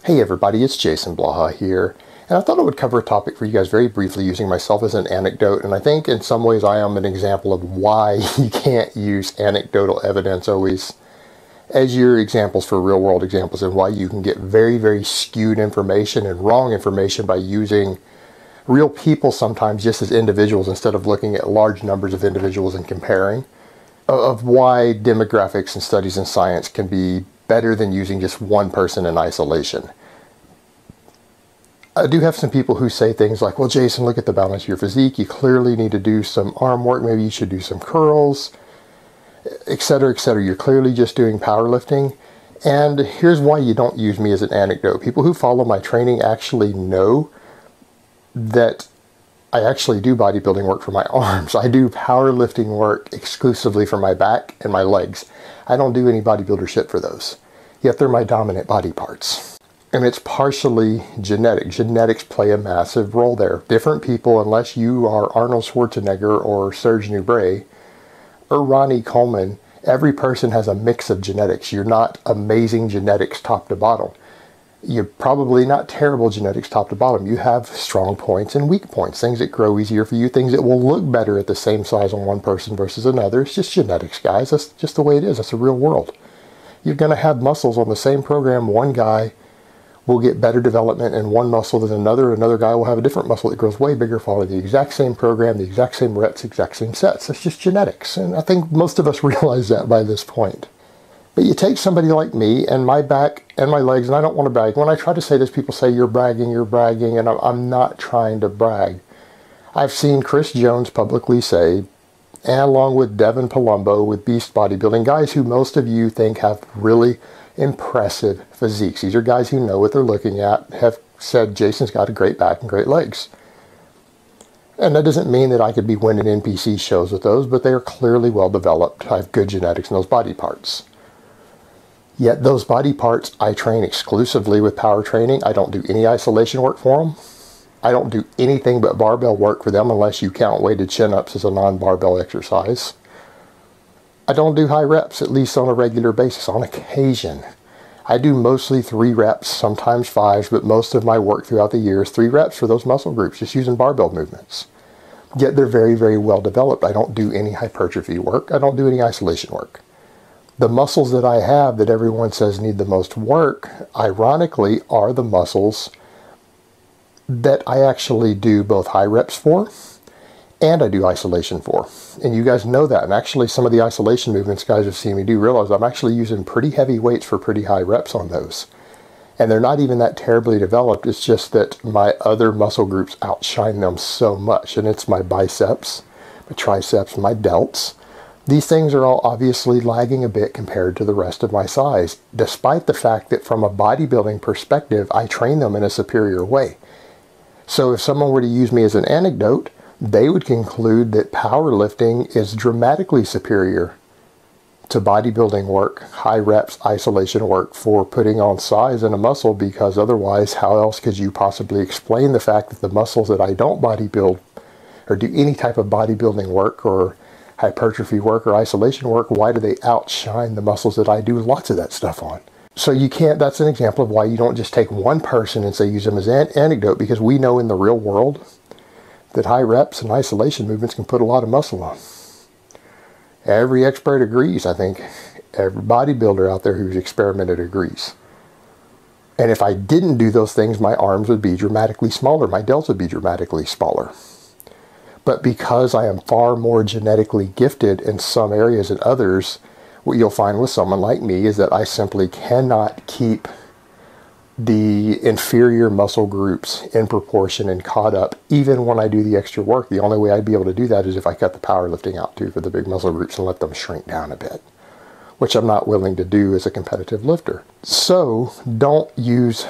Hey everybody, it's Jason Blaha here, and I thought I would cover a topic for you guys very briefly using myself as an anecdote, and I think in some ways I am an example of why you can't use anecdotal evidence always as your examples for real world examples, and why you can get very, very skewed information and wrong information by using real people sometimes just as individuals instead of looking at large numbers of individuals and comparing, of why demographics and studies in science can be better than using just one person in isolation. I do have some people who say things like, well, Jason, look at the balance of your physique. You clearly need to do some arm work. Maybe you should do some curls, etc., etc. You're clearly just doing powerlifting. And here's why you don't use me as an anecdote. People who follow my training actually know that I actually do bodybuilding work for my arms. I do powerlifting work exclusively for my back and my legs. I don't do any bodybuilder shit for those. Yet they're my dominant body parts. And it's partially genetic. Genetics play a massive role there. Different people, unless you are Arnold Schwarzenegger or Serge Nubret or Ronnie Coleman, every person has a mix of genetics. You're not amazing genetics top to bottom. You're probably not terrible genetics top to bottom. You have strong points and weak points, things that grow easier for you, things that will look better at the same size on one person versus another. It's just genetics, guys. That's just the way it is. That's the real world. You're going to have muscles on the same program. One guy will get better development in one muscle than another. Another guy will have a different muscle that grows way bigger following the exact same program, the exact same reps, exact same sets. That's just genetics. And I think most of us realize that by this point. But you take somebody like me and my back and my legs, and I don't want to brag. When I try to say this, people say, you're bragging, and I'm not trying to brag. I've seen Chris Jones publicly say, and along with Devin Palumbo with Beast Bodybuilding, guys who most of you think have really impressive physiques. These are guys who know what they're looking at, have said Jason's got a great back and great legs. And that doesn't mean that I could be winning NPC shows with those, but they are clearly well developed. I have good genetics in those body parts. Yet those body parts, I train exclusively with power training. I don't do any isolation work for them. I don't do anything but barbell work for them unless you count weighted chin-ups as a non-barbell exercise. I don't do high reps, at least on a regular basis, on occasion. I do mostly 3 reps, sometimes 5, but most of my work throughout the year is 3 reps for those muscle groups, just using barbell movements. Yet they're very, very well developed. I don't do any hypertrophy work. I don't do any isolation work. The muscles that I have that everyone says need the most work, ironically, are the muscles that I actually do both high reps for and I do isolation for. And you guys know that. And actually some of the isolation movements guys have seen me do realize I'm actually using pretty heavy weights for pretty high reps on those. And they're not even that terribly developed. It's just that my other muscle groups outshine them so much. And it's my biceps, my triceps, my delts. These things are all obviously lagging a bit compared to the rest of my size, despite the fact that from a bodybuilding perspective, I train them in a superior way. So if someone were to use me as an anecdote, they would conclude that powerlifting is dramatically superior to bodybuilding work, high reps, isolation work for putting on size in a muscle, because otherwise, how else could you possibly explain the fact that the muscles that I don't bodybuild or do any type of bodybuilding work or hypertrophy work or isolation work, why do they outshine the muscles that I do lots of that stuff on? So you can't, that's an example of why you don't just take one person and say use them as an anecdote, because we know in the real world that high reps and isolation movements can put a lot of muscle on. Every expert agrees. I think every bodybuilder out there who's experimented agrees. And if I didn't do those things, my arms would be dramatically smaller. My delts would be dramatically smaller. But because I am far more genetically gifted in some areas than others, what you'll find with someone like me is that I simply cannot keep the inferior muscle groups in proportion and caught up, even when I do the extra work. The only way I'd be able to do that is if I cut the powerlifting out too for the big muscle groups and let them shrink down a bit, which I'm not willing to do as a competitive lifter. So don't use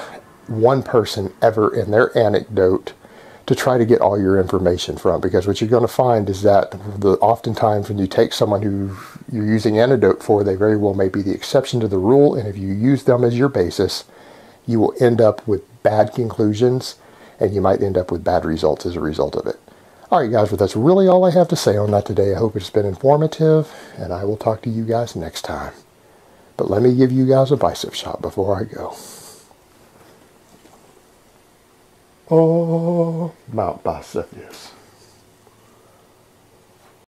one person ever in their anecdote to try to get all your information from, because what you're going to find is that oftentimes when you take someone who you're using anecdote for, they very well may be the exception to the rule, and if you use them as your basis, you will end up with bad conclusions, and you might end up with bad results as a result of it. Alright guys, well that's really all I have to say on that today. I hope it's been informative, and I will talk to you guys next time. But let me give you guys a bicep shot before I go. Oh, Mount Vesuvius.